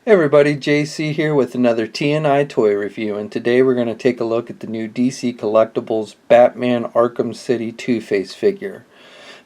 Hey everybody, JC here with another TNI toy review, and today we're going to take a look at the new DC Collectibles Batman Arkham City Two-Face figure.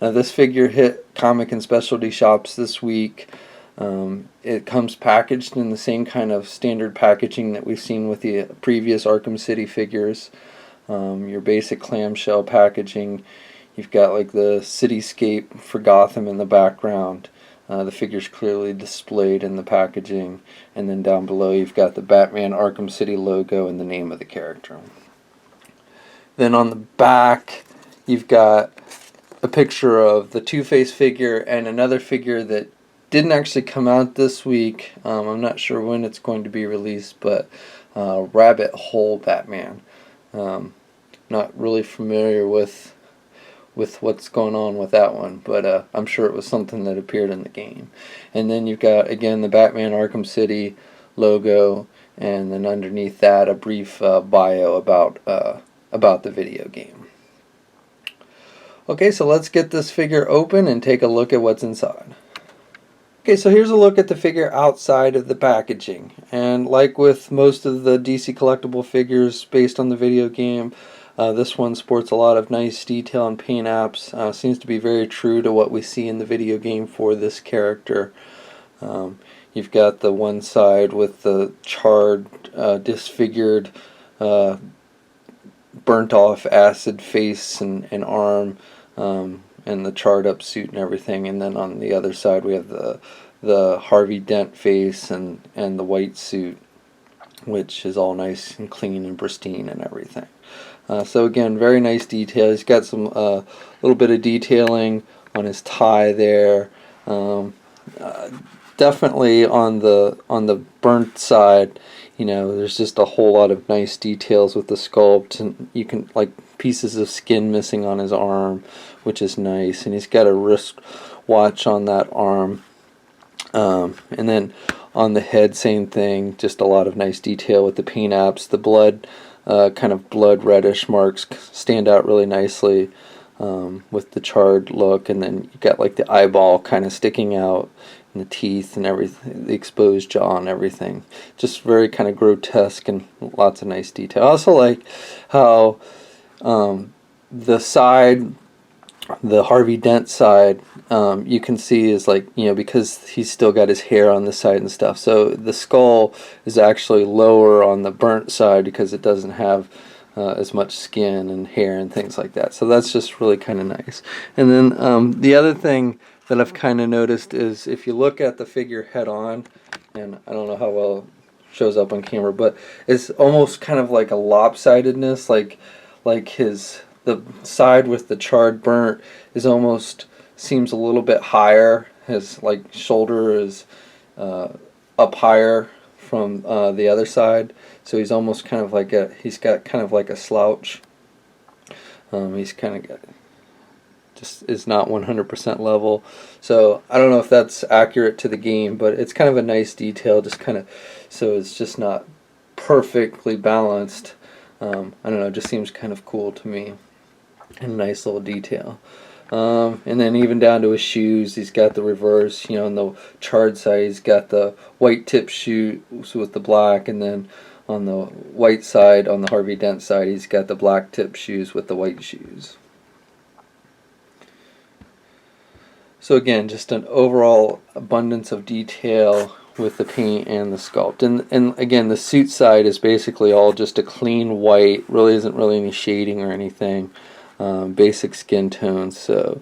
Now this figure hit comic and specialty shops this week. It comes packaged in the same kind of standard packaging that we've seen with the previous Arkham City figures. Your basic clamshell packaging. You've got like the cityscape for Gotham in the background. The figure's clearly displayed in the packaging, and then down below you've got the Batman Arkham City logo and the name of the character. Then on the back you've got a picture of the Two-Face figure and another figure that didn't actually come out this week. I'm not sure when it's going to be released, but Rabbit Hole Batman. Not really familiar with what's going on with that one, but I'm sure it was something that appeared in the game. And then you've got again the Batman Arkham City logo, and then underneath that a brief bio about the video game. Okay, so let's get this figure open and take a look at what's inside. Okay, so here's a look at the figure outside of the packaging, and like with most of the DC collectible figures based on the video game, this one sports a lot of nice detail and paint apps. Seems to be very true to what we see in the video game for this character. You've got the one side with the charred, disfigured, burnt off acid face and arm, and the charred up suit and everything. And then on the other side we have the Harvey Dent face and the white suit, which is all nice and clean and pristine and everything. So again, very nice detail. He's got some little bit of detailing on his tie there. Definitely on the burnt side, you know, there's just a whole lot of nice details with the sculpt, and you can like pieces of skin missing on his arm, which is nice. And he's got a wrist watch on that arm, and then on the head, same thing. Just a lot of nice detail with the paint apps. The blood. Kind of blood reddish marks stand out really nicely with the charred look, and then you got like the eyeball kind of sticking out, and the teeth and everything, the exposed jaw and everything. Just very kind of grotesque and lots of nice detail. I also like how the side, the Harvey Dent side, you can see is like, you know, because he's still got his hair on the side and stuff, so the skull is actually lower on the burnt side because it doesn't have as much skin and hair and things like that. So that's just really kind of nice. And then the other thing that I've kind of noticed is if you look at the figure head on, and I don't know how well it shows up on camera, but it's almost kind of like a lopsidedness, like the side with the charred burnt is almost seems a little bit higher. His like shoulder is up higher from the other side, so he's almost kind of like he's got kind of like a slouch. He's kind of got, just is not 100% level, so I don't know if that's accurate to the game, but it's kind of a nice detail, just kind of so it's just not perfectly balanced. I don't know, it just seems kind of cool to me. And a nice little detail. And then even down to his shoes, he's got the reverse, you know, on the charred side he's got the white tip shoes with the black, and then on the white side, on the Harvey Dent side, he's got the black tip shoes with the white shoes. So again, just an overall abundance of detail with the paint and the sculpt. And again, the suit side is basically all just a clean white, really isn't really any shading or anything. Basic skin tones, so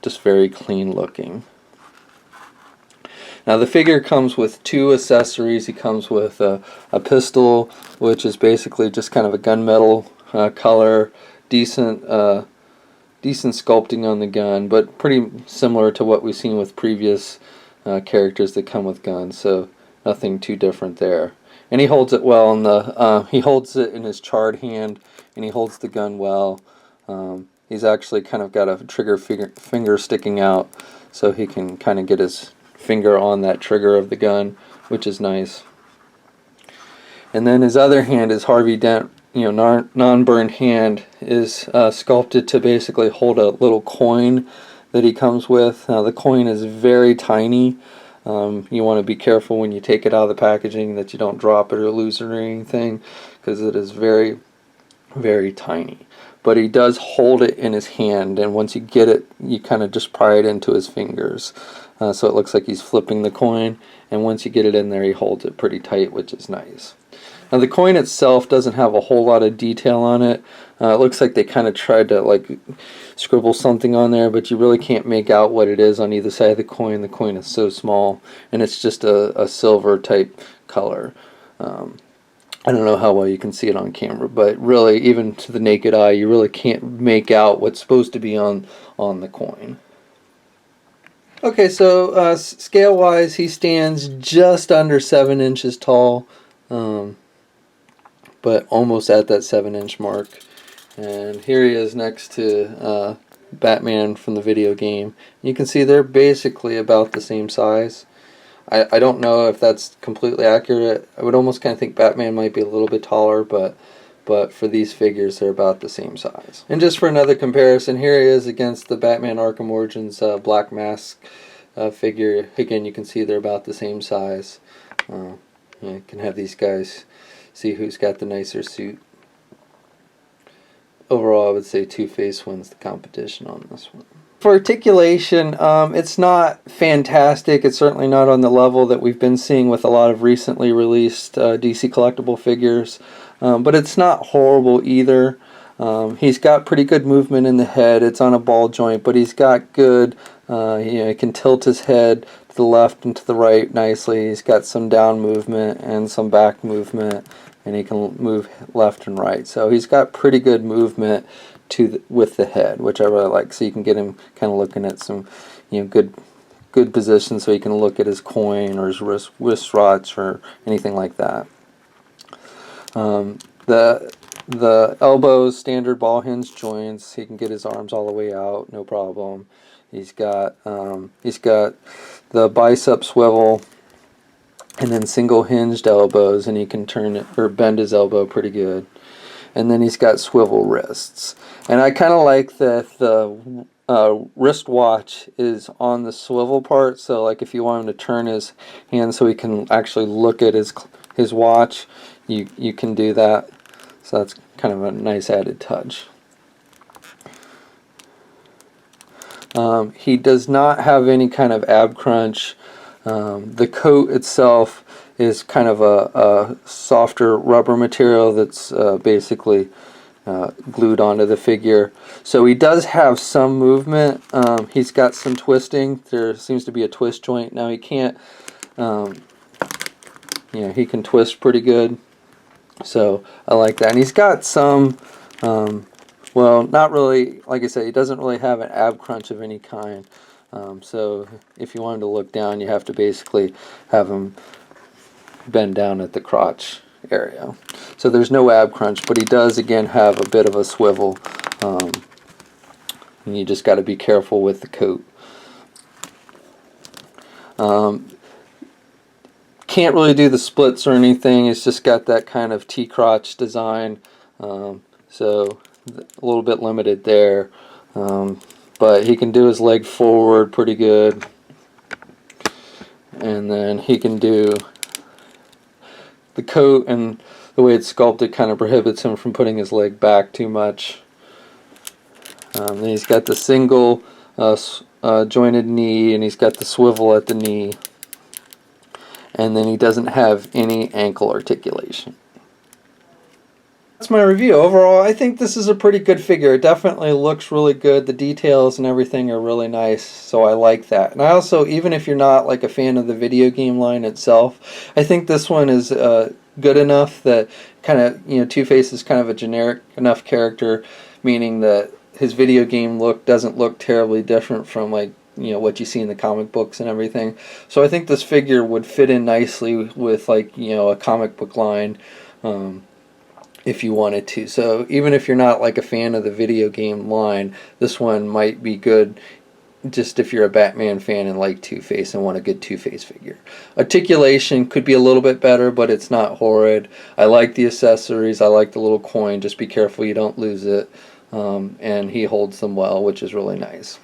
just very clean looking. Now the figure comes with two accessories. He comes with a pistol, which is basically just kind of a gunmetal color, decent sculpting on the gun, but pretty similar to what we've seen with previous characters that come with guns, so nothing too different there. And he holds it well in the he holds it in his charred hand, and he holds the gun well. He's actually kind of got a trigger finger sticking out, so he can kind of get his finger on that trigger of the gun, which is nice. And then his other hand, his Harvey Dent, you know, non-burned hand, is sculpted to basically hold a little coin that he comes with. Now the coin is very tiny. You want to be careful when you take it out of the packaging that you don't drop it or lose it or anything, because it is very, very tiny. But he does hold it in his hand, and once you get it, you kind of just pry it into his fingers. So it looks like he's flipping the coin, and once you get it in there, he holds it pretty tight, which is nice. Now the coin itself doesn't have a whole lot of detail on it. It looks like they kind of tried to like scribble something on there, but you really can't make out what it is on either side of the coin. The coin is so small, and it's just a silver type color. I don't know how well you can see it on camera, but really, even to the naked eye, you really can't make out what's supposed to be on the coin. Okay, so scale-wise, he stands just under 7 inches tall, but almost at that 7-inch mark. And here he is next to Batman from the video game. You can see they're basically about the same size. I don't know if that's completely accurate. I would almost kind of think Batman might be a little bit taller, but for these figures, they're about the same size. And just for another comparison, here he is against the Batman Arkham Origins Black Mask figure. Again, you can see they're about the same size. You can have these guys see who's got the nicer suit. Overall, I would say Two-Face wins the competition on this one. For articulation, it's not fantastic. It's certainly not on the level that we've been seeing with a lot of recently released DC collectible figures, but it's not horrible either. He's got pretty good movement in the head. It's on a ball joint, but he's got good, he can tilt his head to the left and to the right nicely. He's got some down movement and some back movement, and he can move left and right. So he's got pretty good movement with the head, which I really like. So you can get him kind of looking at some, good position, so he can look at his coin or his wrist watch or anything like that. The elbows, standard ball hinge joints. He can get his arms all the way out, no problem. He's got the bicep swivel, and then single hinged elbows, and he can turn it or bend his elbow pretty good. And then he's got swivel wrists. And I kind of like that the wrist watch is on the swivel part. So like if you want him to turn his hand so he can actually look at his watch, you can do that. So that's kind of a nice added touch. He does not have any kind of ab crunch. The coat itself is kind of a softer rubber material that's basically glued onto the figure. So he does have some movement. He's got some twisting. There seems to be a twist joint. Now he can't, he can twist pretty good. So I like that. And he's got some, well, not really, like I said, he doesn't really have an ab crunch of any kind. So if you want him to look down, you have to basically have him bend down at the crotch area. So there's no ab crunch, but he does again have a bit of a swivel, and you just got to be careful with the coat. Can't really do the splits or anything. It's just got that kind of T-crotch design, so a little bit limited there, but he can do his leg forward pretty good, and then he can do the coat, and the way it's sculpted kind of prohibits him from putting his leg back too much. Then he's got the single jointed knee, and he's got the swivel at the knee, and then he doesn't have any ankle articulation. That's my review. Overall, I think this is a pretty good figure. It definitely looks really good. The details and everything are really nice, so I like that. And I also, even if you're not like a fan of the video game line itself, I think this one is good enough that kind of, Two-Face is kind of a generic enough character, meaning that his video game look doesn't look terribly different from like, what you see in the comic books and everything. So I think this figure would fit in nicely with like, a comic book line. If you wanted to. So even if you're not like a fan of the video game line, this one might be good just if you're a Batman fan and like Two-Face and want a good Two-Face figure. Articulation could be a little bit better, but it's not horrid. I like the accessories. I like the little coin. Just be careful you don't lose it. And he holds them well, which is really nice.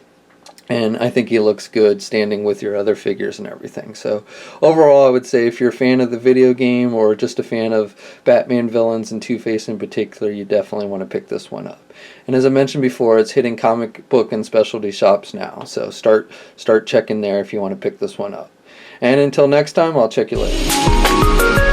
And I think he looks good standing with your other figures and everything. So overall, I would say if you're a fan of the video game or just a fan of Batman villains and Two-Face in particular, you definitely want to pick this one up. And as I mentioned before, it's hitting comic book and specialty shops now. So start checking there if you want to pick this one up. And until next time, I'll check you later.